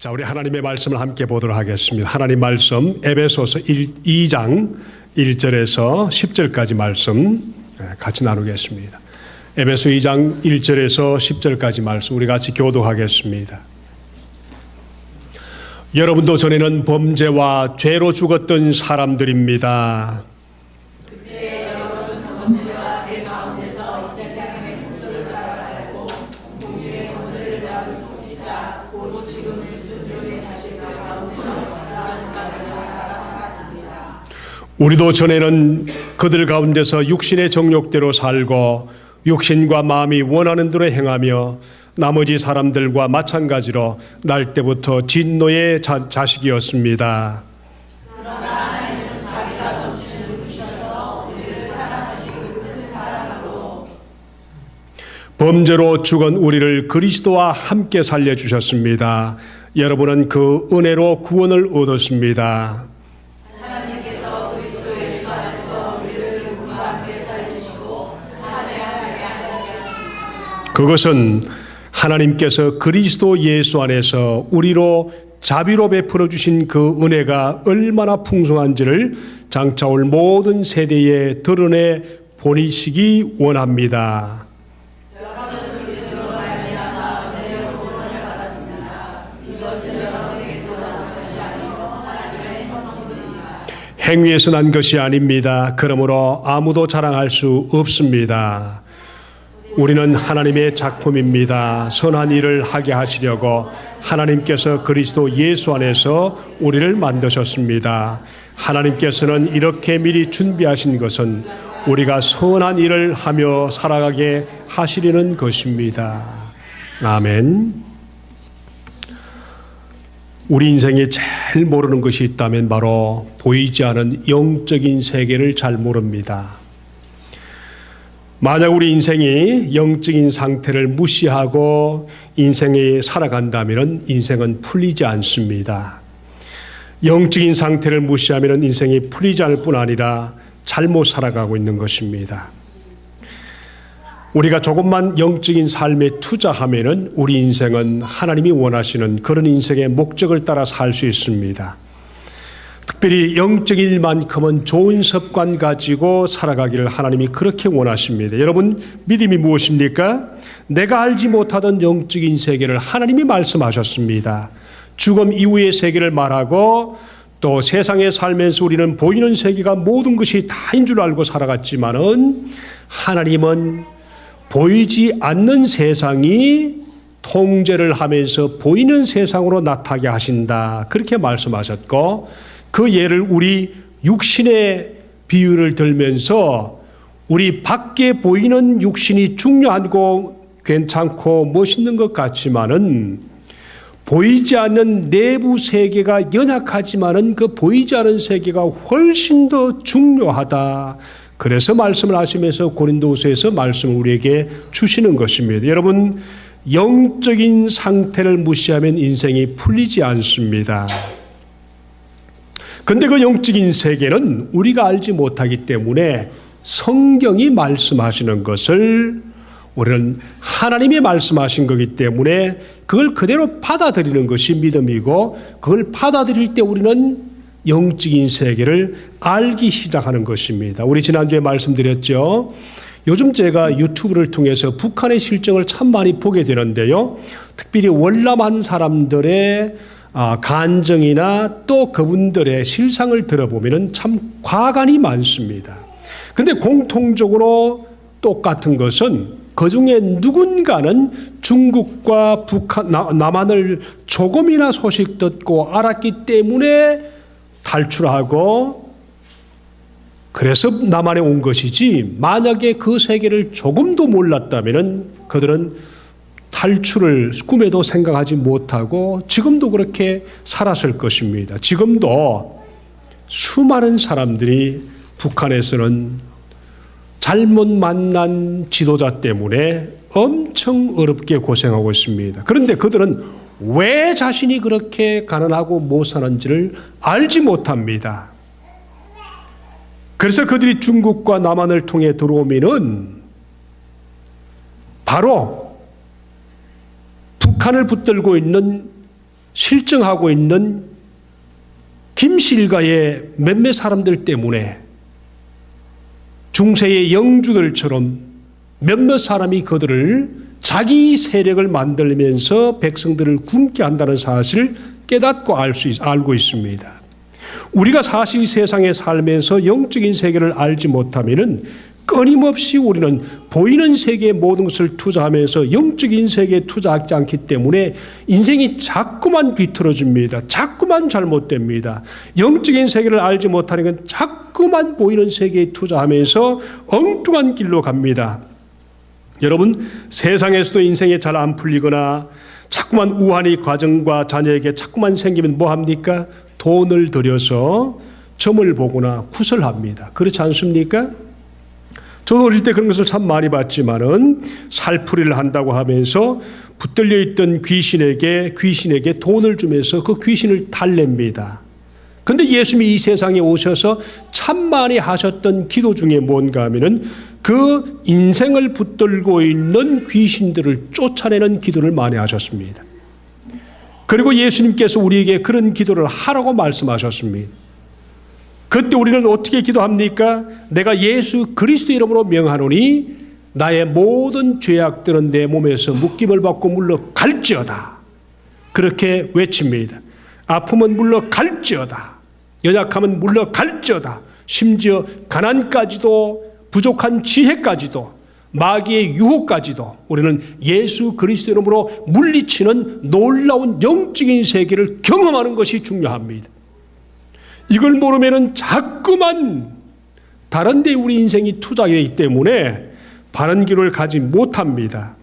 자, 우리 하나님의 말씀을 함께 보도록 하겠습니다. 하나님 말씀 에베소서 2장 1절에서 10절까지 말씀 같이 나누겠습니다. 에베소 2장 1절에서 10절까지 말씀 우리 같이 교도하겠습니다. 여러분도 전에는 범죄와 죄로 죽었던 사람들입니다. 우리도 전에는 그들 가운데서 육신의 정욕대로 살고 육신과 마음이 원하는 대로 행하며 나머지 사람들과 마찬가지로 날 때부터 진노의 자식이었습니다. 그러나 하나님은 자비가 넘치는 분이셔서 우리를 사랑하시고 큰 사랑으로 범죄로 죽은 우리를 그리스도와 함께 살려주셨습니다. 여러분은 그 은혜로 구원을 얻었습니다. 그것은 하나님께서 그리스도 예수 안에서 우리로 자비로 베풀어 주신 그 은혜가 얼마나 풍성한지를 장차 올 모든 세대에 드러내 보이시기 원합니다. 여러분은 믿음으로 말미암아 은혜로 구원을 받았습니다. 이것은 여러분에게서 난 것이 아니요 하나님의 선물입니다. 행위에서 난 것이 아닙니다. 그러므로 아무도 자랑할 수 없습니다. 우리는 하나님의 작품입니다. 선한 일을 하게 하시려고 하나님께서 그리스도 예수 안에서 우리를 만드셨습니다. 하나님께서는 이렇게 미리 준비하신 것은 우리가 선한 일을 하며 살아가게 하시려는 것입니다. 아멘. 우리 인생에 제일 모르는 것이 있다면 바로 보이지 않은 영적인 세계를 잘 모릅니다. 만약 우리 인생이 영적인 상태를 무시하고 인생에 살아간다면 인생은 풀리지 않습니다. 영적인 상태를 무시하면 인생이 풀리지 않을 뿐 아니라 잘못 살아가고 있는 것입니다. 우리가 조금만 영적인 삶에 투자하면 우리 인생은 하나님이 원하시는 그런 인생의 목적을 따라 살 수 있습니다. 특별히 영적인 일만큼은 좋은 습관 가지고 살아가기를 하나님이 그렇게 원하십니다. 여러분, 믿음이 무엇입니까? 내가 알지 못하던 영적인 세계를 하나님이 말씀하셨습니다. 죽음 이후의 세계를 말하고 또 세상에 살면서 우리는 보이는 세계가 모든 것이 다인 줄 알고 살아갔지만은 하나님은 보이지 않는 세상이 통제를 하면서 보이는 세상으로 나타나게 하신다. 그렇게 말씀하셨고 그 예를 우리 육신의 비유를 들면서 우리 밖에 보이는 육신이 중요하고 괜찮고 멋있는 것 같지만은 보이지 않는 내부 세계가 연약하지만은 그 보이지 않은 세계가 훨씬 더 중요하다. 그래서 말씀을 하시면서 고린도후서에서 말씀을 우리에게 주시는 것입니다. 여러분, 영적인 상태를 무시하면 인생이 풀리지 않습니다. 근데 그 영적인 세계는 우리가 알지 못하기 때문에 성경이 말씀하시는 것을 우리는 하나님이 말씀하신 거기 때문에 그걸 그대로 받아들이는 것이 믿음이고 그걸 받아들일 때 우리는 영적인 세계를 알기 시작하는 것입니다. 우리 지난주에 말씀드렸죠. 요즘 제가 유튜브를 통해서 북한의 실정을 참 많이 보게 되는데요. 특별히 월남한 사람들의 간증이나 또 그분들의 실상을 들어보면 참 과간이 많습니다. 근데 공통적으로 똑같은 것은 그 중에 누군가는 중국과 북한, 남한을 조금이나 소식 듣고 알았기 때문에 탈출하고 그래서 남한에 온 것이지 만약에 그 세계를 조금도 몰랐다면 그들은 탈출을 꿈에도 생각하지 못하고 지금도 그렇게 살았을 것입니다. 지금도 수많은 사람들이 북한에서는 잘못 만난 지도자 때문에 엄청 어렵게 고생하고 있습니다. 그런데 그들은 왜 자신이 그렇게 가난하고 못 사는지를 알지 못합니다. 그래서 그들이 중국과 남한을 통해 들어오면은 바로 북한을 붙들고 있는 실정하고 있는 김실가의 몇몇 사람들 때문에 중세의 영주들처럼 몇몇 사람이 그들을 자기 세력을 만들면서 백성들을 굶게 한다는 사실을 깨닫고 알고 있습니다. 우리가 사실 세상에 살면서 영적인 세계를 알지 못하면은 끊임없이 우리는 보이는 세계의 모든 것을 투자하면서 영적인 세계에 투자하지 않기 때문에 인생이 자꾸만 비틀어집니다. 자꾸만 잘못됩니다. 영적인 세계를 알지 못하는 건 자꾸만 보이는 세계에 투자하면서 엉뚱한 길로 갑니다. 여러분, 세상에서도 인생이 잘 안 풀리거나 자꾸만 우환이 가정과 자녀에게 자꾸만 생기면 뭐 합니까? 돈을 들여서 점을 보거나 구설합니다. 그렇지 않습니까? 저도 어릴 때 그런 것을 참 많이 봤지만은 살풀이를 한다고 하면서 붙들려 있던 귀신에게 돈을 주면서 그 귀신을 달랩니다. 그런데 예수님이 이 세상에 오셔서 참 많이 하셨던 기도 중에 뭔가 하면은 그 인생을 붙들고 있는 귀신들을 쫓아내는 기도를 많이 하셨습니다. 그리고 예수님께서 우리에게 그런 기도를 하라고 말씀하셨습니다. 그때 우리는 어떻게 기도합니까? 내가 예수 그리스도 이름으로 명하노니 나의 모든 죄악들은 내 몸에서 묶임을 받고 물러갈지어다. 그렇게 외칩니다. 아픔은 물러갈지어다. 연약함은 물러갈지어다. 심지어 가난까지도 부족한 지혜까지도 마귀의 유혹까지도 우리는 예수 그리스도 이름으로 물리치는 놀라운 영적인 세계를 경험하는 것이 중요합니다. 이걸 모르면 자꾸만 다른 데 우리 인생이 투자되기 때문에 바른 길을 가지 못합니다.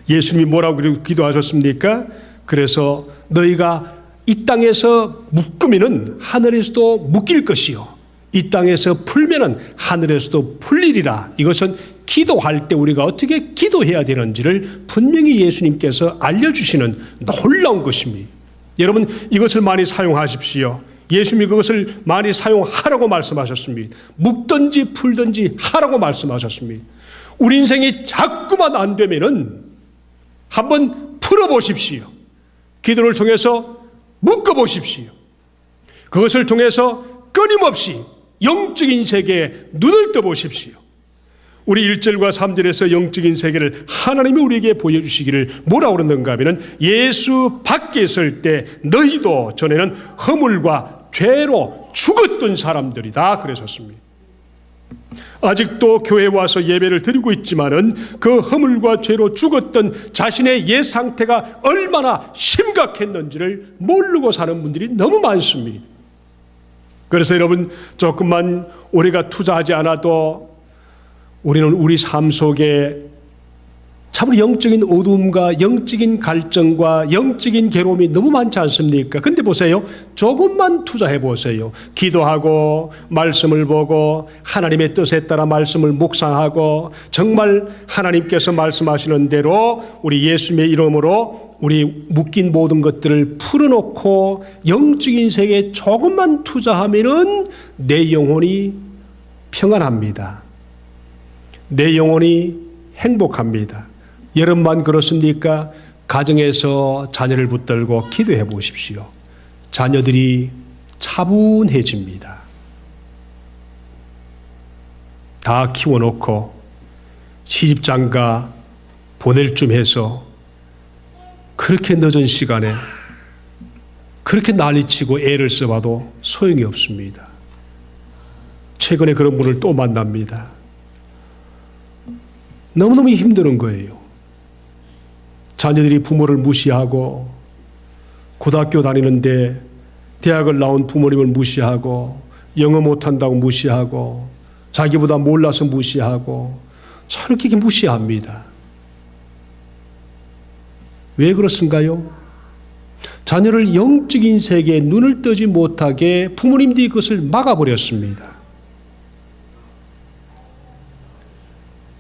예수님이 뭐라고 기도하셨습니까? 그래서 너희가 이 땅에서 묶으면은 하늘에서도 묶일 것이요 이 땅에서 풀면은 하늘에서도 풀리리라. 이것은 기도할 때 우리가 어떻게 기도해야 되는지를 분명히 예수님께서 알려주시는 놀라운 것입니다. 여러분, 이것을 많이 사용하십시오. 예수님이 그것을 많이 사용하라고 말씀하셨습니다. 묶든지 풀든지 하라고 말씀하셨습니다. 우리 인생이 자꾸만 안 되면은 한번 풀어보십시오. 기도를 통해서 묶어보십시오. 그것을 통해서 끊임없이 영적인 세계에 눈을 떠보십시오. 우리 1절과 3절에서 영적인 세계를 하나님이 우리에게 보여주시기를 뭐라고 그러는가 하면 예수 밖에 있을 때 너희도 전에는 허물과 죄로 죽었던 사람들이다 그러셨습니다. 아직도 교회에 와서 예배를 드리고 있지만은 그 허물과 죄로 죽었던 자신의 옛 상태가 얼마나 심각했는지를 모르고 사는 분들이 너무 많습니다. 그래서 여러분, 조금만 우리가 투자하지 않아도 우리는 우리 삶 속에 참 영적인 어두움과 영적인 갈증과 영적인 괴로움이 너무 많지 않습니까? 근데 보세요. 조금만 투자해 보세요. 기도하고 말씀을 보고 하나님의 뜻에 따라 말씀을 묵상하고 정말 하나님께서 말씀하시는 대로 우리 예수님의 이름으로 우리 묶인 모든 것들을 풀어놓고 영적인 세계에 조금만 투자하면은 내 영혼이 평안합니다. 내 영혼이 행복합니다. 여러분만 그렇습니까? 가정에서 자녀를 붙들고 기도해 보십시오. 자녀들이 차분해집니다. 다 키워놓고 시집장가 보낼 쯤 해서 그렇게 늦은 시간에 그렇게 난리치고 애를 써봐도 소용이 없습니다. 최근에 그런 분을 또 만납니다. 너무너무 힘드는 거예요. 자녀들이 부모를 무시하고 고등학교 다니는데 대학을 나온 부모님을 무시하고 영어 못한다고 무시하고 자기보다 몰라서 무시하고 저렇게 무시합니다. 왜 그렇습니까요? 자녀를 영적인 세계에 눈을 뜨지 못하게 부모님들이 그것을 막아버렸습니다.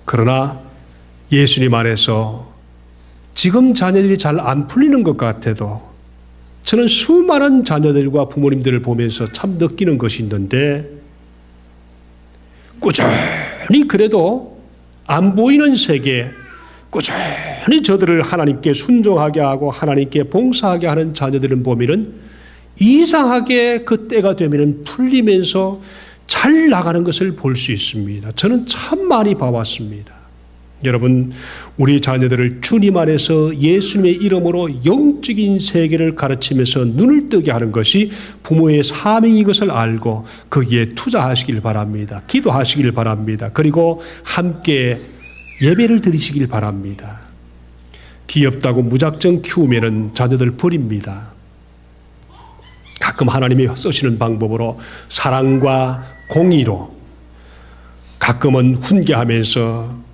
그러나 예수님 안에서 지금 자녀들이 잘 안 풀리는 것 같아도 저는 수많은 자녀들과 부모님들을 보면서 참 느끼는 것이 있는데 꾸준히 그래도 안 보이는 세계, 꾸준히 저들을 하나님께 순종하게 하고 하나님께 봉사하게 하는 자녀들을 보면은 이상하게 그 때가 되면은 풀리면서 잘 나가는 것을 볼 수 있습니다. 저는 참 많이 봐왔습니다. 여러분, 우리 자녀들을 주님 안에서 예수님의 이름으로 영적인 세계를 가르치면서 눈을 뜨게 하는 것이 부모의 사명인 것을 알고 거기에 투자하시길 바랍니다. 기도하시길 바랍니다. 그리고 함께 예배를 드리시길 바랍니다. 귀엽다고 무작정 키우면은 자녀들 버립니다. 가끔 하나님이 쓰시는 방법으로 사랑과 공의로, 가끔은 훈계하면서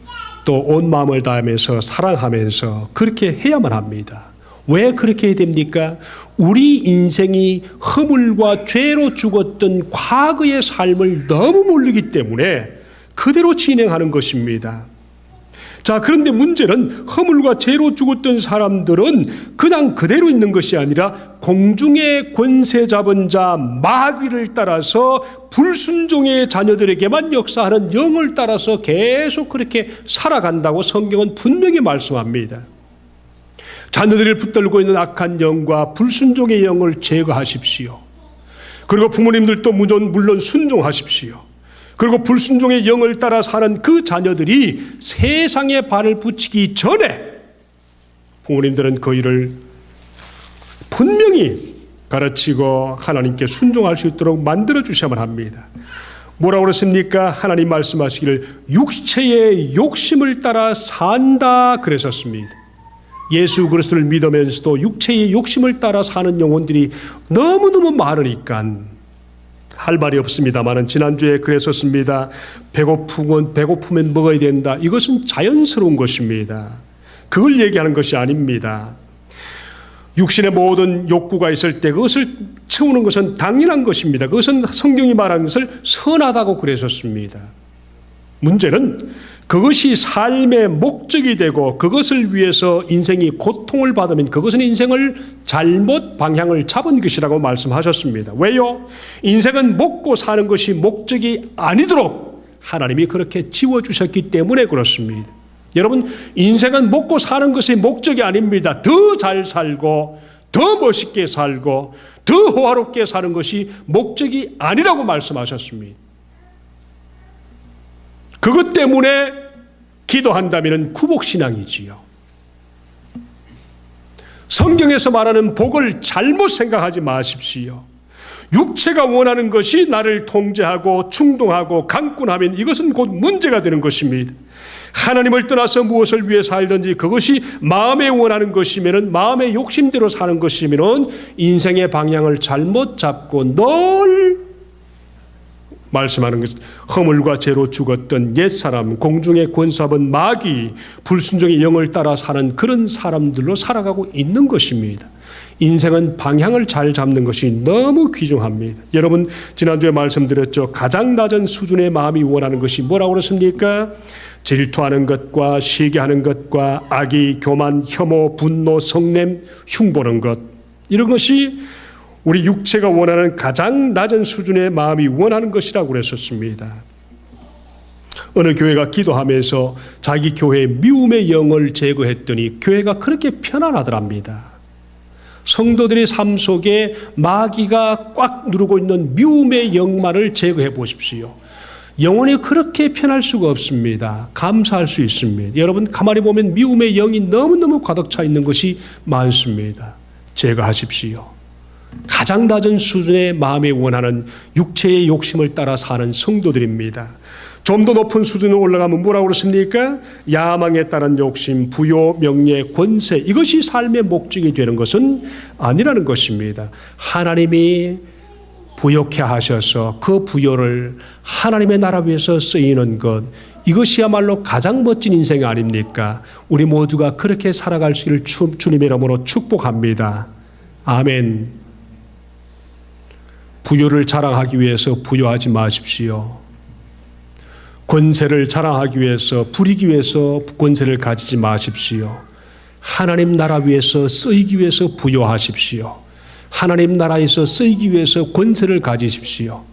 또 온 마음을 다하면서 사랑하면서 그렇게 해야만 합니다. 왜 그렇게 해야 됩니까? 우리 인생이 허물과 죄로 죽었던 과거의 삶을 너무 모르기 때문에 그대로 진행하는 것입니다. 자, 그런데 문제는 허물과 죄로 죽었던 사람들은 그냥 그대로 있는 것이 아니라 공중의 권세 잡은 자 마귀를 따라서 불순종의 자녀들에게만 역사하는 영을 따라서 계속 그렇게 살아간다고 성경은 분명히 말씀합니다. 자녀들을 붙들고 있는 악한 영과 불순종의 영을 제거하십시오. 그리고 부모님들도 물론 순종하십시오. 그리고 불순종의 영을 따라 사는 그 자녀들이 세상에 발을 붙이기 전에 부모님들은 그 일을 분명히 가르치고 하나님께 순종할 수 있도록 만들어 주셔야만 합니다. 뭐라고 그랬습니까? 하나님 말씀하시기를 육체의 욕심을 따라 산다 그랬었습니다. 예수 그리스도를 믿으면서도 육체의 욕심을 따라 사는 영혼들이 너무너무 많으니까 할 말이 없습니다만은 지난주에 그랬었습니다. 배고프면 먹어야 된다. 이것은 자연스러운 것입니다. 그걸 얘기하는 것이 아닙니다. 육신의 모든 욕구가 있을 때 그것을 채우는 것은 당연한 것입니다. 그것은 성경이 말하는 것을 선하다고 그랬었습니다. 문제는 그것이 삶의 목적이 되고 그것을 위해서 인생이 고통을 받으면 그것은 인생을 잘못 방향을 잡은 것이라고 말씀하셨습니다. 왜요? 인생은 먹고 사는 것이 목적이 아니도록 하나님이 그렇게 지워주셨기 때문에 그렇습니다. 여러분, 인생은 먹고 사는 것이 목적이 아닙니다. 더 잘 살고 더 멋있게 살고 더 호화롭게 사는 것이 목적이 아니라고 말씀하셨습니다. 그것 때문에 기도한다면 구복신앙이지요. 성경에서 말하는 복을 잘못 생각하지 마십시오. 육체가 원하는 것이 나를 통제하고 충동하고 강권하면 이것은 곧 문제가 되는 것입니다. 하나님을 떠나서 무엇을 위해 살든지 그것이 마음에 원하는 것이면, 마음의 욕심대로 사는 것이면 인생의 방향을 잘못 잡고 늘 말씀하는 것, 허물과 죄로 죽었던 옛사람, 공중의 권사본 마귀, 불순종의 영을 따라 사는 그런 사람들로 살아가고 있는 것입니다. 인생은 방향을 잘 잡는 것이 너무 귀중합니다. 여러분, 지난주에 말씀드렸죠. 가장 낮은 수준의 마음이 원하는 것이 뭐라고 그랬습니까? 질투하는 것과 시기하는 것과 악의, 교만, 혐오, 분노, 성냄, 흉보는 것, 이런 것이 우리 육체가 원하는 가장 낮은 수준의 마음이 원하는 것이라고 그랬었습니다. 어느 교회가 기도하면서 자기 교회의 미움의 영을 제거했더니 교회가 그렇게 편안하더랍니다. 성도들의 삶 속에 마귀가 꽉 누르고 있는 미움의 영만을 제거해 보십시오. 영혼이 그렇게 편할 수가 없습니다. 감사할 수 있습니다. 여러분, 가만히 보면 미움의 영이 너무너무 가득 차 있는 것이 많습니다. 제거하십시오. 가장 낮은 수준의 마음에 원하는 육체의 욕심을 따라 사는 성도들입니다. 좀 더 높은 수준으로 올라가면 뭐라고 그렇습니까? 야망에 따른 욕심, 부요, 명예, 권세, 이것이 삶의 목적이 되는 것은 아니라는 것입니다. 하나님이 부욕해 하셔서 그 부요를 하나님의 나라 위해서 쓰이는 것, 이것이야말로 가장 멋진 인생 아닙니까? 우리 모두가 그렇게 살아갈 수 있기를 주님의 이름으로 축복합니다. 아멘. 부요를 자랑하기 위해서 부요하지 마십시오. 권세를 자랑하기 위해서, 부리기 위해서 권세를 가지지 마십시오. 하나님 나라 위해서 쓰이기 위해서 부요하십시오. 하나님 나라에서 쓰이기 위해서 권세를 가지십시오.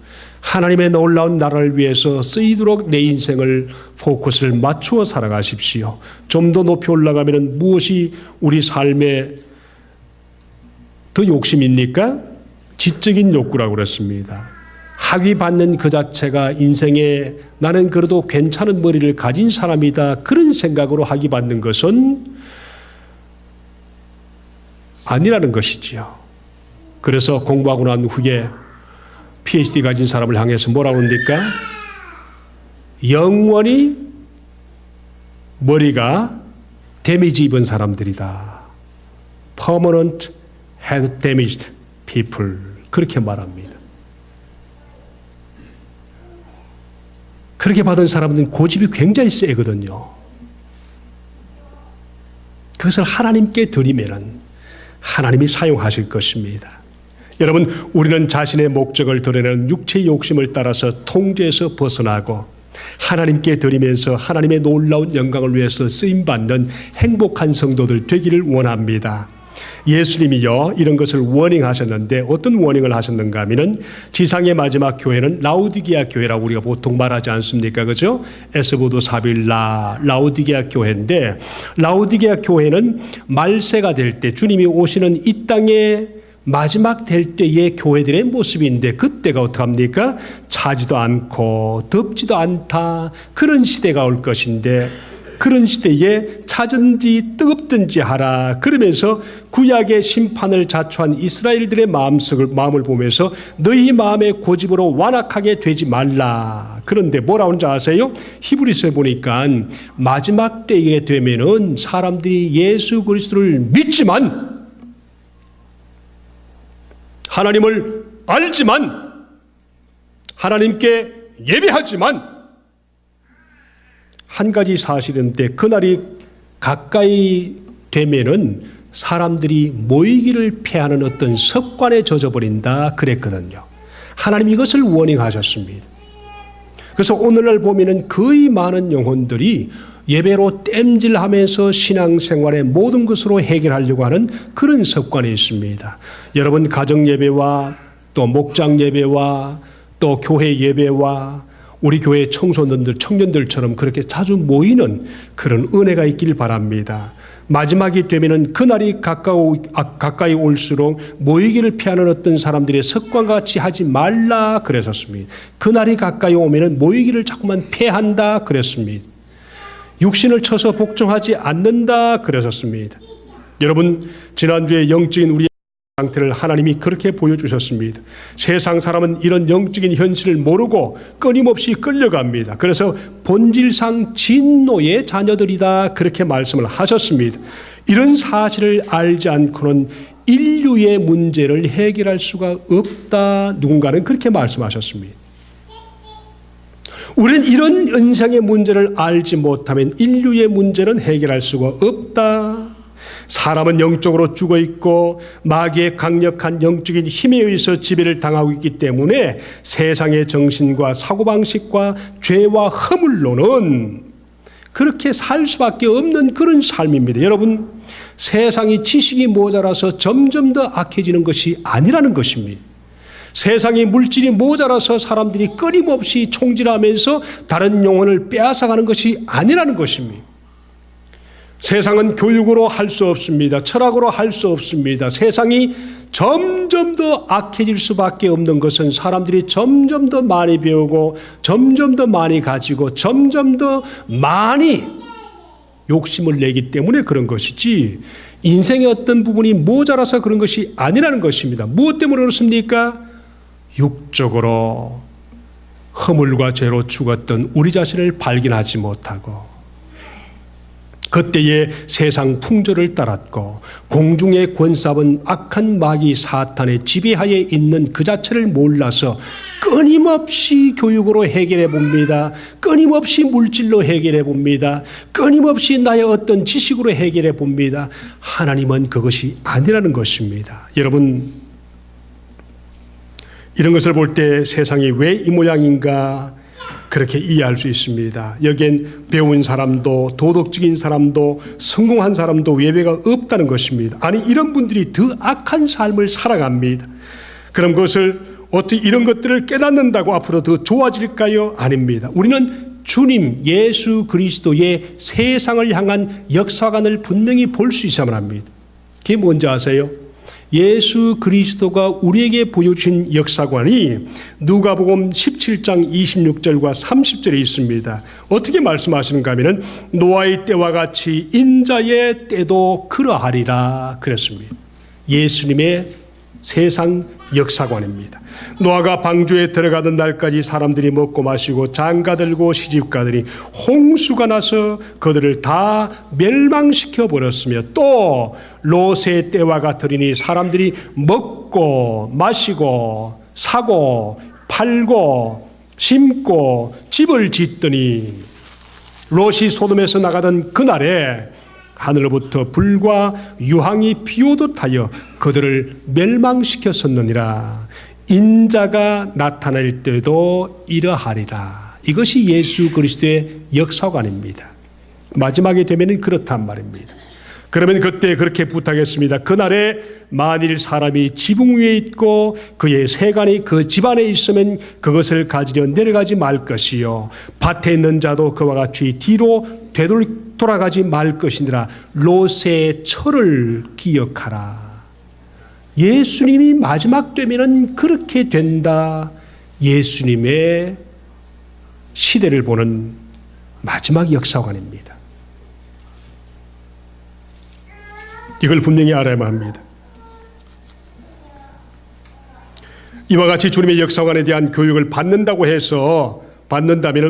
하나님의 놀라운 나라를 위해서 쓰이도록 내 인생을 포커스를 맞추어 살아가십시오. 좀 더 높이 올라가면 무엇이 우리 삶에 더 욕심입니까? 지적인 욕구라고 그랬습니다. 학위 받는 그 자체가 인생에 나는 그래도 괜찮은 머리를 가진 사람이다, 그런 생각으로 학위 받는 것은 아니라는 것이지요. 그래서 공부하고 난 후에 PhD 가진 사람을 향해서 뭐라고 합니까? 영원히 머리가 데미지 입은 사람들이다. Permanent head damaged people. 그렇게 말합니다. 그렇게 받은 사람들은 고집이 굉장히 세거든요. 그것을 하나님께 드리면은 하나님이 사용하실 것입니다. 여러분, 우리는 자신의 목적을 드러내는 육체의 욕심을 따라서 통제에서 벗어나고 하나님께 드리면서 하나님의 놀라운 영광을 위해서 쓰임받는 행복한 성도들 되기를 원합니다. 예수님이요, 이런 것을 워닝하셨는데 어떤 워닝을 하셨는가 하면은 지상의 마지막 교회는 라우디게아 교회라고 우리가 보통 말하지 않습니까? 그죠? 에스보도 사빌라 라우디게아 교회인데, 라우디게아 교회는 말세가 될 때 주님이 오시는 이 땅에 마지막 될 때의 교회들의 모습인데, 그때가 어떡합니까? 차지도 않고 덥지도 않다, 그런 시대가 올 것인데, 그런 시대에 차든지 뜨겁든지 하라 그러면서 구약의 심판을 자초한 이스라엘들의 마음을 보면서 너희 마음의 고집으로 완악하게 되지 말라. 그런데 뭐라고 하는지 아세요? 히브리서에 보니까 마지막 때에 되면은 사람들이 예수 그리스도를 믿지만, 하나님을 알지만, 하나님께 예배하지만, 한 가지 사실인데, 그날이 가까이 되면은 사람들이 모이기를 피하는 어떤 습관에 젖어버린다 그랬거든요. 하나님 이것을 워닝하셨습니다. 그래서 오늘날 보면은 거의 많은 영혼들이 예배로 땜질하면서 신앙생활의 모든 것으로 해결하려고 하는 그런 습관이 있습니다. 여러분, 가정 예배와 또 목장 예배와 또 교회 예배와 우리 교회 청년들처럼 그렇게 자주 모이는 그런 은혜가 있길 바랍니다. 마지막이 되면은 그날이 가까이 올수록 모이기를 피하는 어떤 사람들의 습관과 같이 하지 말라 그랬었습니다. 그날이 가까이 오면은 모이기를 자꾸만 피한다 그랬습니다. 육신을 쳐서 복종하지 않는다 그랬었습니다. 여러분, 지난주에 영적인 우리 상태를 하나님이 그렇게 보여주셨습니다. 세상 사람은 이런 영적인 현실을 모르고 끊임없이 끌려갑니다. 그래서 본질상 진노의 자녀들이다 그렇게 말씀을 하셨습니다. 이런 사실을 알지 않고는 인류의 문제를 해결할 수가 없다, 누군가는 그렇게 말씀하셨습니다. 우리는 이런 인생의 문제를 알지 못하면 인류의 문제는 해결할 수가 없다. 사람은 영적으로 죽어 있고 마귀의 강력한 영적인 힘에 의해서 지배를 당하고 있기 때문에 세상의 정신과 사고방식과 죄와 허물로는 그렇게 살 수밖에 없는 그런 삶입니다. 여러분, 세상이 지식이 모자라서 점점 더 악해지는 것이 아니라는 것입니다. 세상이 물질이 모자라서 사람들이 끊임없이 총질하면서 다른 영혼을 빼앗아가는 것이 아니라는 것입니다. 세상은 교육으로 할 수 없습니다. 철학으로 할 수 없습니다. 세상이 점점 더 악해질 수밖에 없는 것은 사람들이 점점 더 많이 배우고 점점 더 많이 가지고 점점 더 많이 욕심을 내기 때문에 그런 것이지, 인생의 어떤 부분이 모자라서 그런 것이 아니라는 것입니다. 무엇 때문에 그렇습니까? 육적으로 허물과 죄로 죽었던 우리 자신을 발견하지 못하고, 그때의 세상 풍조를 따랐고 공중의 권사분 악한 마귀 사탄의 지배하에 있는 그 자체를 몰라서 끊임없이 교육으로 해결해 봅니다. 끊임없이 물질로 해결해 봅니다. 끊임없이 나의 어떤 지식으로 해결해 봅니다. 하나님은 그것이 아니라는 것입니다. 여러분, 이런 것을 볼 때 세상이 왜 이 모양인가 그렇게 이해할 수 있습니다. 여기엔 배운 사람도 도덕적인 사람도 성공한 사람도 예외가 없다는 것입니다. 아니, 이런 분들이 더 악한 삶을 살아갑니다. 그럼 그것을 어떻게 이런 것들을 깨닫는다고 앞으로 더 좋아질까요? 아닙니다. 우리는 주님 예수 그리스도의 세상을 향한 역사관을 분명히 볼 수 있어야만 합니다. 그게 뭔지 아세요? 예수 그리스도가 우리에게 보여주신 역사관이 누가복음 17장 26절과 30절에 있습니다. 어떻게 말씀하시는가 하면 노아의 때와 같이 인자의 때도 그러하리라 그랬습니다. 예수님의 세상 역사관입니다. 노아가 방주에 들어가던 날까지 사람들이 먹고 마시고 장가들고 시집가더니 홍수가 나서 그들을 다 멸망시켜 버렸으며 또 롯의 때와 같으리니 사람들이 먹고 마시고 사고 팔고 심고 집을 짓더니 롯이 소돔에서 나가던 그날에 하늘로부터 불과 유황이 비오듯 하여 그들을 멸망시켰었느니라. 인자가 나타날 때도 이러하리라. 이것이 예수 그리스도의 역사관입니다. 마지막에 되면 그렇단 말입니다. 그러면 그때 그렇게 부탁했습니다. 그날에 만일 사람이 지붕 위에 있고 그의 세간이 그 집안에 있으면 그것을 가지려 내려가지 말 것이요 밭에 있는 자도 그와 같이 뒤로 되돌아가지 말 것이니라. 롯의 철을 기억하라. 예수님이 마지막 되면은 그렇게 된다. 예수님의 시대를 보는 마지막 역사관입니다. 이걸 분명히 알아야만 합니다. 이와 같이 주님의 역사관에 대한 교육을 받는다면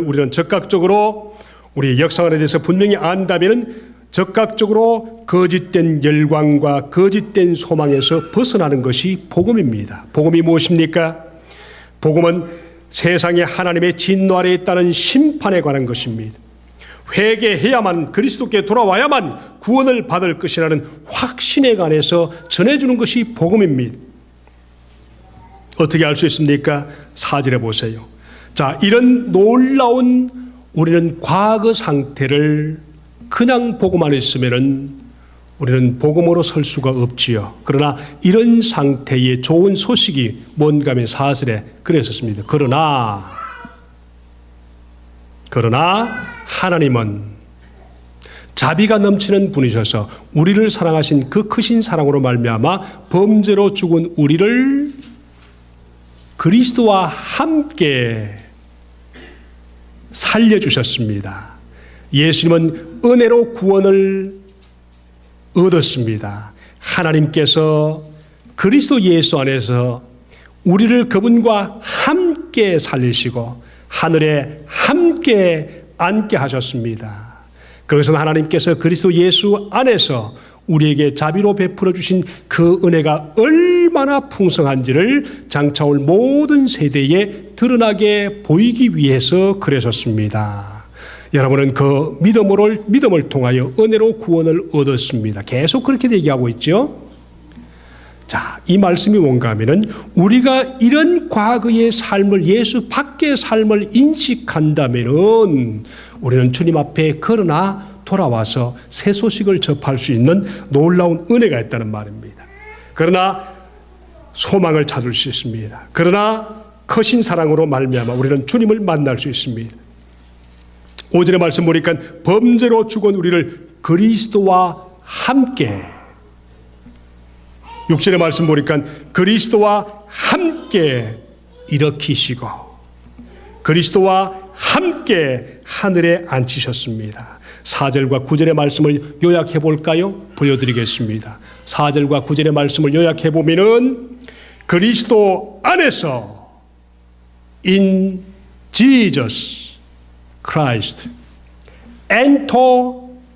우리는 적극적으로 우리 역사관에 대해서 분명히 안다면 적극적으로 거짓된 열광과 거짓된 소망에서 벗어나는 것이 복음입니다. 복음이 무엇입니까? 복음은 세상에 하나님의 진노 아래에 있다는 심판에 관한 것입니다. 회개해야만 그리스도께 돌아와야만 구원을 받을 것이라는 확신에 관해서 전해주는 것이 복음입니다. 어떻게 알 수 있습니까? 4절에 보세요. 자, 이런 놀라운 우리는 과거 상태를 그냥 보고만 있으면은 우리는 복음으로 설 수가 없지요. 그러나 이런 상태의 좋은 소식이 뭔가 하면 4절에 그랬었습니다. 그러나 하나님은 자비가 넘치는 분이셔서 우리를 사랑하신 그 크신 사랑으로 말미암아 범죄로 죽은 우리를 그리스도와 함께 살려주셨습니다. 예수님은 은혜로 구원을 얻었습니다. 하나님께서 그리스도 예수 안에서 우리를 그분과 함께 살리시고 하늘에 함께 앉게 하셨습니다. 그것은 하나님께서 그리스도 예수 안에서 우리에게 자비로 베풀어 주신 그 은혜가 얼마나 풍성한지를 장차올 모든 세대에 드러나게 보이기 위해서 그러셨습니다. 여러분은 그 믿음을 통하여 은혜로 구원을 얻었습니다. 계속 그렇게 얘기하고 있죠. 자, 이 말씀이 뭔가 하면은 우리가 이런 과거의 삶을 예수 밖의 삶을 인식한다면은 우리는 주님 앞에 걸어나 돌아와서 새 소식을 접할 수 있는 놀라운 은혜가 있다는 말입니다. 그러나 소망을 찾을 수 있습니다. 그러나 크신 사랑으로 말미암아 우리는 주님을 만날 수 있습니다. 5절의 말씀 보니까 범죄로 죽은 우리를 그리스도와 함께 6절의 말씀 보니까 그리스도와 함께 일으키시고 그리스도와 함께 하늘에 앉히셨습니다. 4절과 9절의 말씀을 요약해 볼까요? 보여드리겠습니다. 4절과 9절의 말씀을 요약해 보면은 그리스도 안에서 in Jesus Christ enter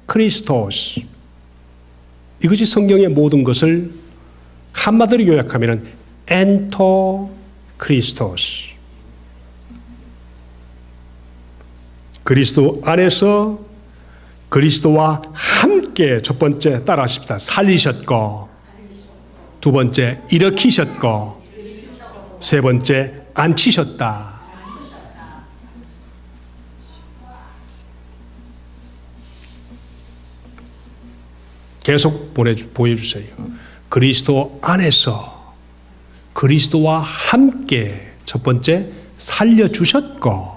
Christos 이것이 성경의 모든 것을 한마디로 요약하면 enter Christos 그리스도 안에서 그리스도와 함께 첫 번째 따라하십시다. 살리셨고 두 번째 일으키셨고 세 번째 앉히셨다. 계속 보여주세요. 그리스도 안에서 그리스도와 함께 첫 번째 살려주셨고,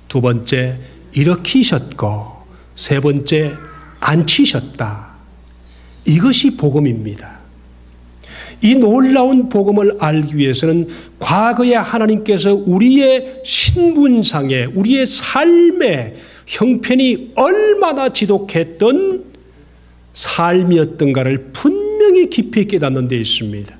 두 번째 일으키셨고, 세 번째 앉히셨다. 이것이 복음입니다. 이 놀라운 복음을 알기 위해서는 과거에 하나님께서 우리의 신분상에, 우리의 삶의 형편이 얼마나 지독했던 삶이었던가를 분명히 깊이 깨닫는 데 있습니다.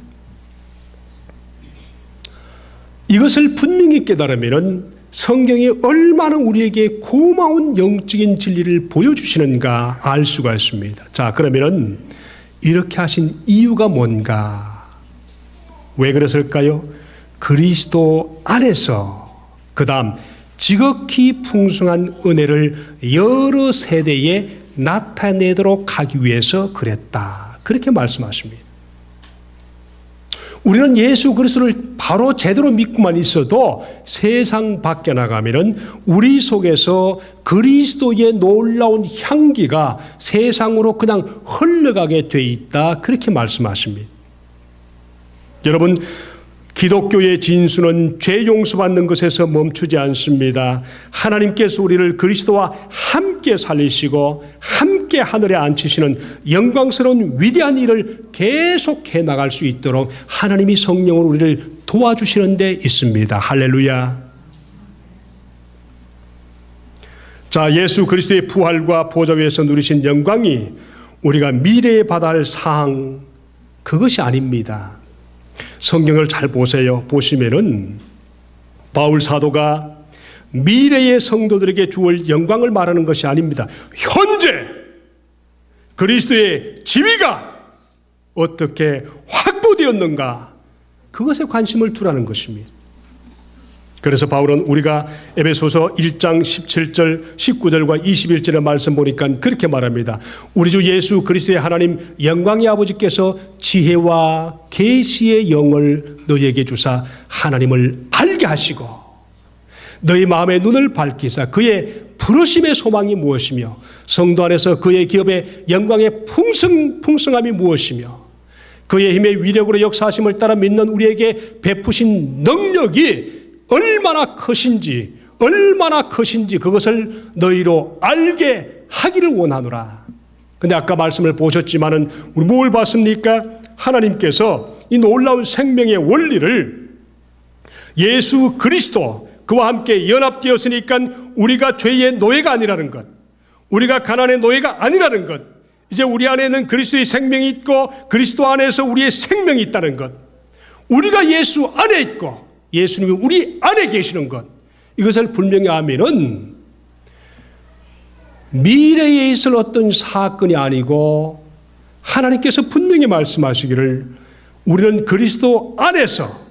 이것을 분명히 깨달으면 성경이 얼마나 우리에게 고마운 영적인 진리를 보여주시는가 알 수가 있습니다. 자, 그러면 이렇게 하신 이유가 뭔가? 왜 그랬을까요? 그리스도 안에서 그 다음 지극히 풍성한 은혜를 여러 세대에 나타내도록 하기 위해서 그랬다. 그렇게 말씀하십니다. 우리는 예수 그리스도를 바로 제대로 믿고만 있어도 세상 밖에 나가면은 우리 속에서 그리스도의 놀라운 향기가 세상으로 그냥 흘러가게 돼 있다. 그렇게 말씀하십니다. 여러분, 기독교의 진수는 죄 용서받는 것에서 멈추지 않습니다. 하나님께서 우리를 그리스도와 함께 살리시고 함께 하늘에 앉히시는 영광스러운 위대한 일을 계속해 나갈 수 있도록 하나님이 성령으로 우리를 도와주시는 데 있습니다. 할렐루야. 자, 예수 그리스도의 부활과 보좌 위에서 누리신 영광이 우리가 미래에 받아야 할 사항, 그것이 아닙니다. 성경을 잘 보세요. 보시면은 바울 사도가 미래의 성도들에게 주을 영광을 말하는 것이 아닙니다. 현재 그리스도의 지위가 어떻게 확보되었는가, 그것에 관심을 두라는 것입니다. 그래서 바울은 우리가 에베소서 1장 17절 19절과 21절의 말씀 보니까 그렇게 말합니다. 우리 주 예수 그리스도의 하나님 영광의 아버지께서 지혜와 계시의 영을 너희에게 주사 하나님을 알게 하시고 너희 마음의 눈을 밝히사 그의 부르심의 소망이 무엇이며 성도 안에서 그의 기업의 영광의 풍성함이 무엇이며 그의 힘의 위력으로 역사하심을 따라 믿는 우리에게 베푸신 능력이 얼마나 크신지 그것을 너희로 알게 하기를 원하노라. 근데 아까 말씀을 보셨지만은 우리 뭘 봤습니까? 하나님께서 이 놀라운 생명의 원리를 예수 그리스도 그와 함께 연합되었으니까 우리가 죄의 노예가 아니라는 것, 우리가 가난의 노예가 아니라는 것, 이제 우리 안에는 그리스도의 생명이 있고 그리스도 안에서 우리의 생명이 있다는 것, 우리가 예수 안에 있고 예수님이 우리 안에 계시는 것, 이것을 분명히 하면은 미래에 있을 어떤 사건이 아니고 하나님께서 분명히 말씀하시기를 우리는 그리스도 안에서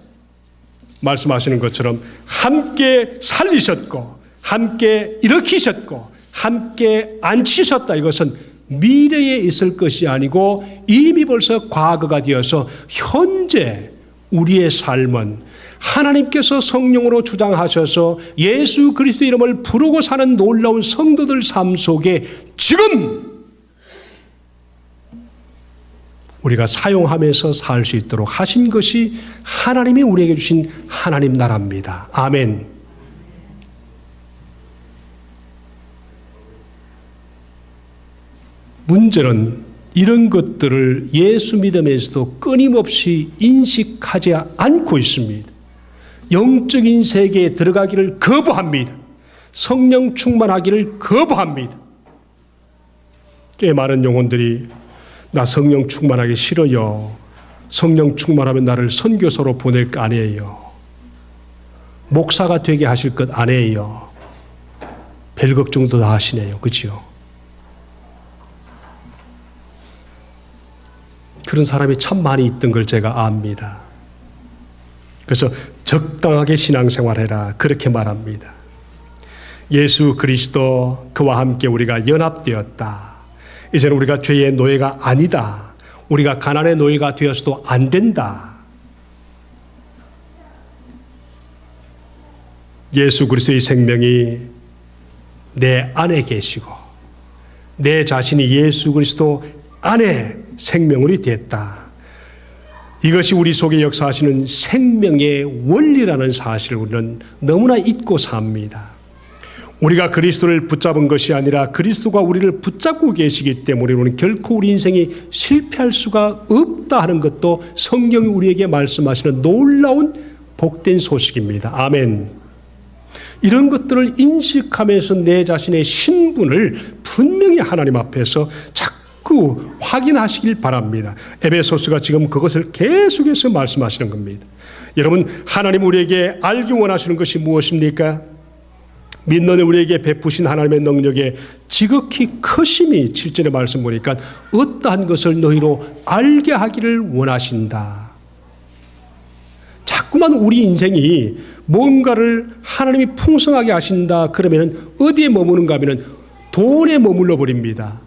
말씀하시는 것처럼 함께 살리셨고 함께 일으키셨고 함께 앉히셨다. 이것은 미래에 있을 것이 아니고 이미 벌써 과거가 되어서 현재 우리의 삶은 하나님께서 성령으로 주장하셔서 예수 그리스도 이름을 부르고 사는 놀라운 성도들 삶 속에 지금 우리가 사용하면서 살 수 있도록 하신 것이 하나님이 우리에게 주신 하나님 나라입니다. 아멘. 문제는 이런 것들을 예수 믿음에서도 끊임없이 인식하지 않고 있습니다. 영적인 세계에 들어가기를 거부합니다. 성령 충만하기를 거부합니다. 꽤 많은 영혼들이 나 성령 충만하기 싫어요. 성령 충만하면 나를 선교사로 보낼 거 아니에요. 목사가 되게 하실 것 아니에요. 별 걱정도 다 하시네요. 그렇죠? 그런 사람이 참 많이 있던 걸 제가 압니다. 그래서 적당하게 신앙생활해라 그렇게 말합니다. 예수 그리스도 그와 함께 우리가 연합되었다. 이제는 우리가 죄의 노예가 아니다. 우리가 가난의 노예가 되어서도 안 된다. 예수 그리스도의 생명이 내 안에 계시고 내 자신이 예수 그리스도 안에 생명물이 됐다. 이것이 우리 속에 역사하시는 생명의 원리라는 사실을 우리는 너무나 잊고 삽니다. 우리가 그리스도를 붙잡은 것이 아니라 그리스도가 우리를 붙잡고 계시기 때문에 우리는 결코 우리 인생이 실패할 수가 없다 하는 것도 성경이 우리에게 말씀하시는 놀라운 복된 소식입니다. 아멘. 이런 것들을 인식하면서 내 자신의 신분을 분명히 하나님 앞에서 자꾸 확인하시길 바랍니다. 에베소서가 지금 그것을 계속해서 말씀하시는 겁니다. 여러분, 하나님 우리에게 알기 원하시는 것이 무엇입니까? 믿는 우리에게 베푸신 하나님의 능력에 지극히 크심이 7절의 말씀 보니까 어떠한 것을 너희로 알게 하기를 원하신다. 자꾸만 우리 인생이 뭔가를 하나님이 풍성하게 하신다 그러면 어디에 머무는가 하면 돈에 머물러 버립니다.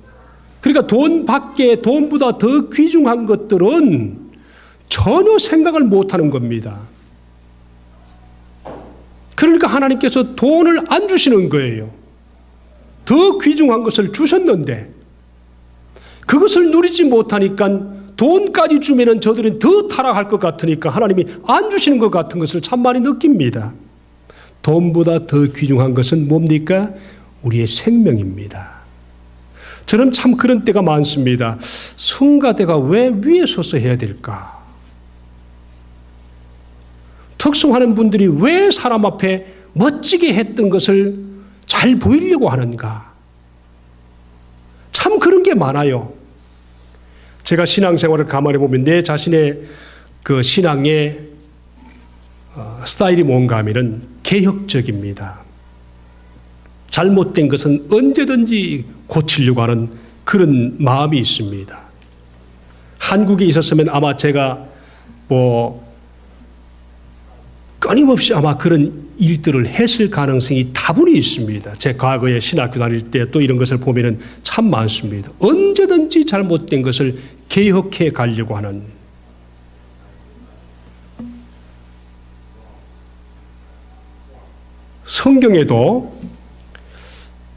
그러니까 돈 밖에 돈보다 더 귀중한 것들은 전혀 생각을 못하는 겁니다. 그러니까 하나님께서 돈을 안 주시는 거예요. 더 귀중한 것을 주셨는데 그것을 누리지 못하니까 돈까지 주면은 저들은 더 타락할 것 같으니까 하나님이 안 주시는 것 같은 것을 참 많이 느낍니다. 돈보다 더 귀중한 것은 뭡니까? 우리의 생명입니다. 저는 참 그런 때가 많습니다. 성가대가 왜 위에 서서 해야 될까? 특성하는 분들이 왜 사람 앞에 멋지게 했던 것을 잘 보이려고 하는가? 참 그런 게 많아요. 제가 신앙생활을 가만히 보면 내 자신의 그 신앙의 스타일이 뭔가 하면은 개혁적입니다. 잘못된 것은 언제든지 고치려고 하는 그런 마음이 있습니다. 한국에 있었으면 아마 제가 끊임없이 아마 그런 일들을 했을 가능성이 다분히 있습니다. 제 과거에 신학교 다닐 때 또 이런 것을 보면은 참 많습니다. 언제든지 잘못된 것을 개혁해 가려고 하는. 성경에도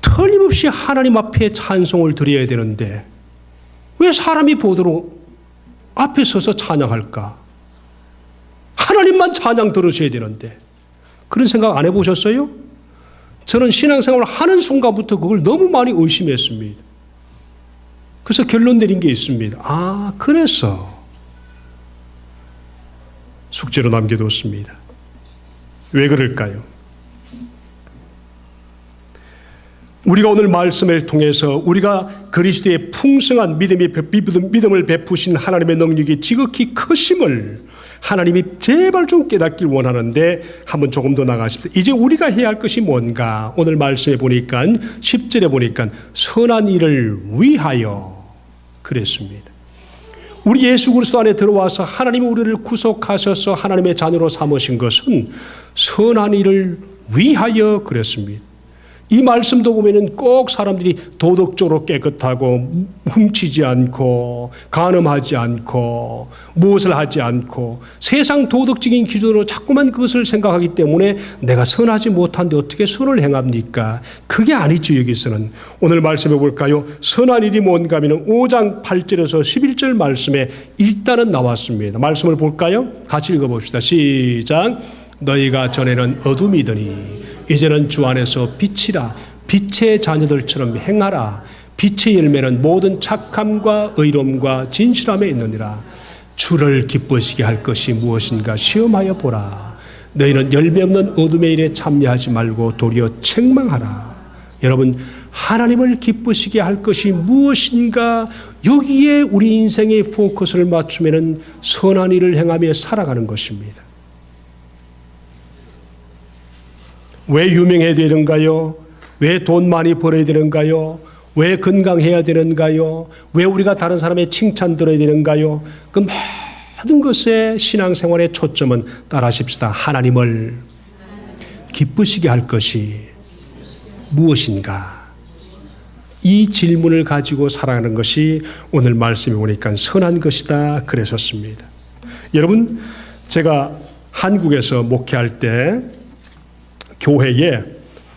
틀림없이 하나님 앞에 찬송을 드려야 되는데 왜 사람이 보도록 앞에 서서 찬양할까? 하나님만 찬양 들으셔야 되는데 그런 생각 안 해보셨어요? 저는 신앙생활을 하는 순간부터 그걸 너무 많이 의심했습니다. 그래서 결론 내린 게 있습니다. 아, 그래서 숙제로 남겨뒀습니다. 왜 그럴까요? 우리가 오늘 말씀을 통해서 우리가 그리스도의 풍성한 믿음을 베푸신 하나님의 능력이 지극히 크심을 하나님이 제발 좀 깨닫길 원하는데 한번 조금 더 나가십시오. 이제 우리가 해야 할 것이 뭔가? 오늘 말씀에 보니까 10절에 보니까 선한 일을 위하여 그랬습니다. 우리 예수 그리스도 안에 들어와서 하나님이 우리를 구속하셔서 하나님의 자녀로 삼으신 것은 선한 일을 위하여 그랬습니다. 이 말씀도 보면은 꼭 사람들이 도덕적으로 깨끗하고 훔치지 않고 간음하지 않고 무엇을 하지 않고 세상 도덕적인 기준으로 자꾸만 그것을 생각하기 때문에 내가 선하지 못한데 어떻게 선을 행합니까? 그게 아니죠. 여기서는 오늘 말씀해 볼까요? 선한 일이 뭔가 하면 5장 8절에서 11절 말씀에 일단은 나왔습니다. 말씀을 볼까요? 같이 읽어봅시다. 시작. 너희가 전에는 어둠이더니 이제는 주 안에서 빛이라. 빛의 자녀들처럼 행하라. 빛의 열매는 모든 착함과 의로움과 진실함에 있느니라. 주를 기쁘시게 할 것이 무엇인가 시험하여 보라. 너희는 열매 없는 어둠의 일에 참여하지 말고 도리어 책망하라. 여러분, 하나님을 기쁘시게 할 것이 무엇인가? 여기에 우리 인생의 포커스를 맞추면 선한 일을 행하며 살아가는 것입니다. 왜 유명해야 되는가요? 왜 돈 많이 벌어야 되는가요? 왜 건강해야 되는가요? 왜 우리가 다른 사람의 칭찬 들어야 되는가요? 그 모든 것의 신앙생활의 초점은 따라하십시다. 하나님을 기쁘시게 할 것이 무엇인가? 이 질문을 가지고 살아가는 것이 오늘 말씀에 보니까 선한 것이다 그랬었습니다. 여러분, 제가 한국에서 목회할 때 교회에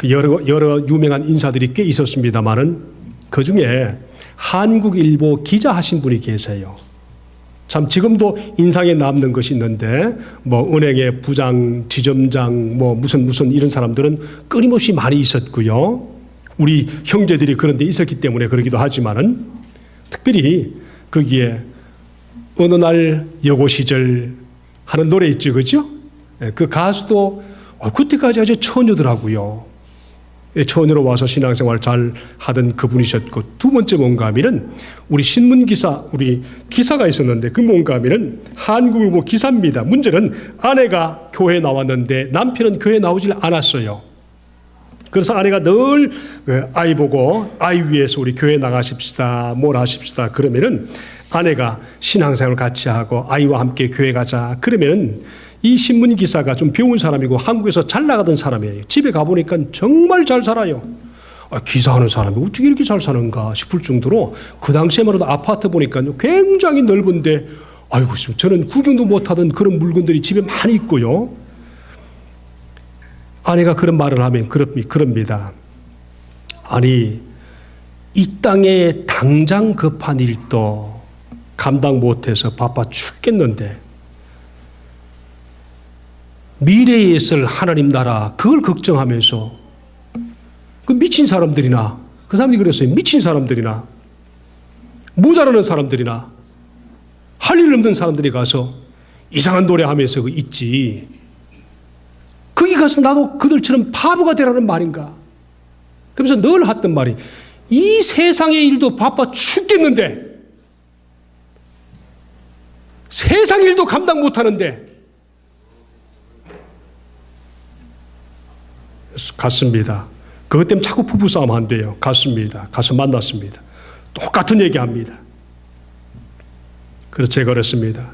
여러 유명한 인사들이 꽤 있었습니다만은 그 중에 한국일보 기자 하신 분이 계세요. 참 지금도 인상에 남는 것이 있는데 은행의 부장, 지점장, 무슨 이런 사람들은 끊임없이 많이 있었고요. 우리 형제들이 그런 데 있었기 때문에 그러기도 하지만은 특별히 거기에 어느 날 여고 시절 하는 노래 있죠, 그죠? 그 가수도 그때까지 아주 처녀더라고요. 처녀로 와서 신앙생활 잘 하던 그분이셨고, 두 번째 뭔가 하면은 우리 신문기사, 우리 기사가 있었는데 그 뭔가 하면은 한국일보 기사입니다. 문제는 아내가 교회에 나왔는데 남편은 교회에 나오질 않았어요. 그래서 아내가 늘 아이 보고 아이 위해서 우리 교회 나가십시다, 뭘 하십시다 그러면은 아내가 신앙생활 같이 하고 아이와 함께 교회 가자 그러면은 이 신문기사가 좀 배운 사람이고 한국에서 잘 나가던 사람이에요. 집에 가보니까 정말 잘 살아요. 기사하는 사람이 어떻게 이렇게 잘 사는가 싶을 정도로 그 당시에만 해도 아파트 보니까 굉장히 넓은데 아이고 저는 구경도 못하던 그런 물건들이 집에 많이 있고요. 아내가 그런 말을 하면 그럽니다. 아니 이 땅에 당장 급한 일도 감당 못해서 바빠 죽겠는데 미래에 있을 하나님 나라 그걸 걱정하면서 그 미친 사람들이나 그 사람들이 그랬어요. 미친 사람들이나 모자라는 사람들이나 할 일 없는 사람들이 가서 이상한 노래하면서 있지. 거기 가서 나도 그들처럼 바보가 되라는 말인가. 그러면서 늘 했던 말이 이 세상의 일도 바빠 죽겠는데 세상 일도 감당 못하는데 갔습니다. 그것 때문에 자꾸 부부싸움 안 돼요. 갔습니다. 가서 만났습니다. 똑같은 얘기합니다. 그래서 제가 그랬습니다.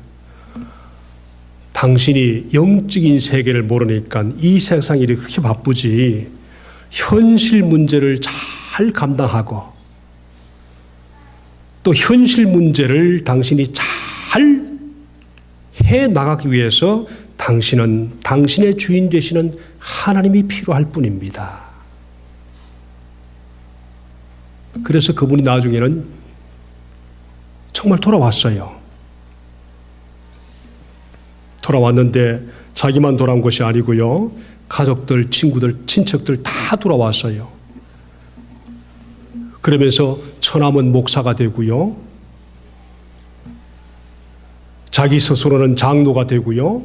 당신이 영적인 세계를 모르니까 이 세상 일이 그렇게 바쁘지 현실 문제를 잘 감당하고 또 현실 문제를 당신이 잘 해나가기 위해서 당신은 당신의 주인 되시는 하나님이 필요할 뿐입니다. 그래서 그분이 나중에는 정말 돌아왔어요. 돌아왔는데 자기만 돌아온 것이 아니고요. 가족들, 친구들, 친척들 다 돌아왔어요. 그러면서 처남은 목사가 되고요. 자기 스스로는 장로가 되고요.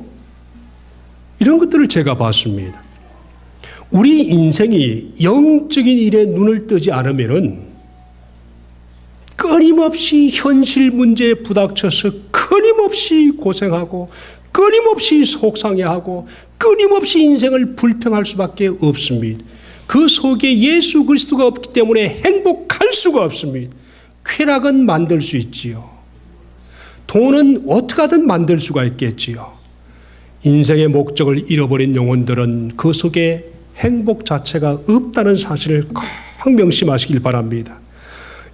이런 것들을 제가 봤습니다. 우리 인생이 영적인 일에 눈을 뜨지 않으면은 끊임없이 현실 문제에 부닥쳐서 끊임없이 고생하고 끊임없이 속상해하고 끊임없이 인생을 불평할 수밖에 없습니다. 그 속에 예수 그리스도가 없기 때문에 행복할 수가 없습니다. 쾌락은 만들 수 있지요. 돈은 어떻게 하든 만들 수가 있겠지요. 인생의 목적을 잃어버린 영혼들은 그 속에 행복 자체가 없다는 사실을 꼭 명심하시길 바랍니다.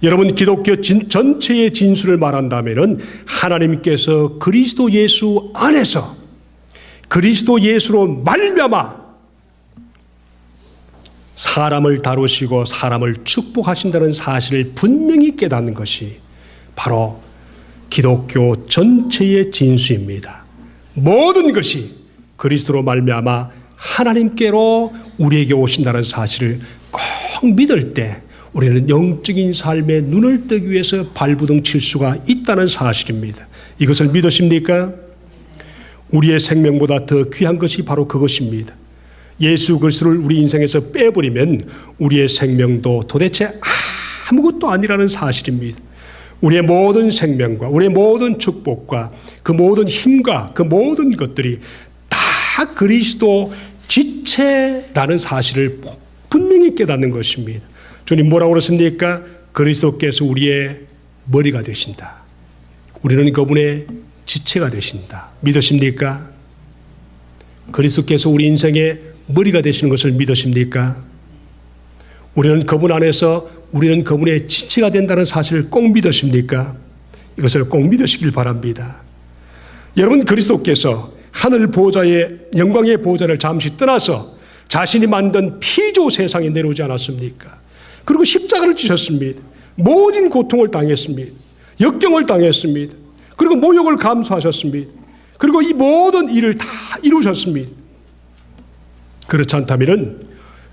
여러분 기독교 전체의 진수를 말한다면 하나님께서 그리스도 예수 안에서 그리스도 예수로 말미암아 사람을 다루시고 사람을 축복하신다는 사실을 분명히 깨닫는 것이 바로 기독교 전체의 진수입니다. 모든 것이 그리스도로 말미암아 하나님께로 우리에게 오신다는 사실을 꼭 믿을 때 우리는 영적인 삶에 눈을 뜨기 위해서 발부둥 칠 수가 있다는 사실입니다. 이것을 믿으십니까? 우리의 생명보다 더 귀한 것이 바로 그것입니다. 예수 그리스도를 우리 인생에서 빼버리면 우리의 생명도 도대체 아무것도 아니라는 사실입니다. 우리의 모든 생명과 우리의 모든 축복과 그 모든 힘과 그 모든 것들이 다 그리스도 지체라는 사실을 분명히 깨닫는 것입니다. 주님 뭐라고 그러십니까? 그리스도께서 우리의 머리가 되신다. 우리는 그분의 지체가 되신다. 믿으십니까? 그리스도께서 우리 인생의 머리가 되시는 것을 믿으십니까? 우리는 그분 안에서 우리는 그분의 지체가 된다는 사실을 꼭 믿으십니까? 이것을 꼭 믿으시길 바랍니다. 여러분 그리스도께서 하늘 보좌의 영광의 보좌를 잠시 떠나서 자신이 만든 피조 세상에 내려오지 않았습니까? 그리고 십자가를 지셨습니다. 모든 고통을 당했습니다. 역경을 당했습니다. 그리고 모욕을 감수하셨습니다. 그리고 이 모든 일을 다 이루셨습니다. 그렇지 않다면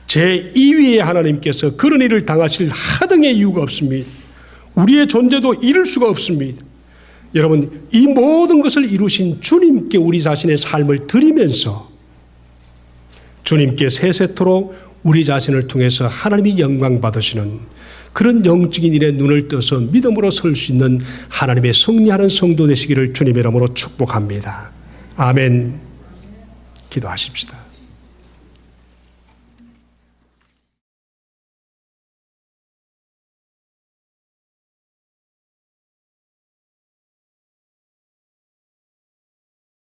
제2위의 하나님께서 그런 일을 당하실 하등의 이유가 없습니다. 우리의 존재도 이룰 수가 없습니다. 여러분, 이 모든 것을 이루신 주님께 우리 자신의 삶을 드리면서 주님께 세세토록 우리 자신을 통해서 하나님이 영광 받으시는 그런 영적인 일에 눈을 떠서 믿음으로 설 수 있는 하나님의 승리하는 성도 되시기를 주님의 이름으로 축복합니다. 아멘. 기도하십시다.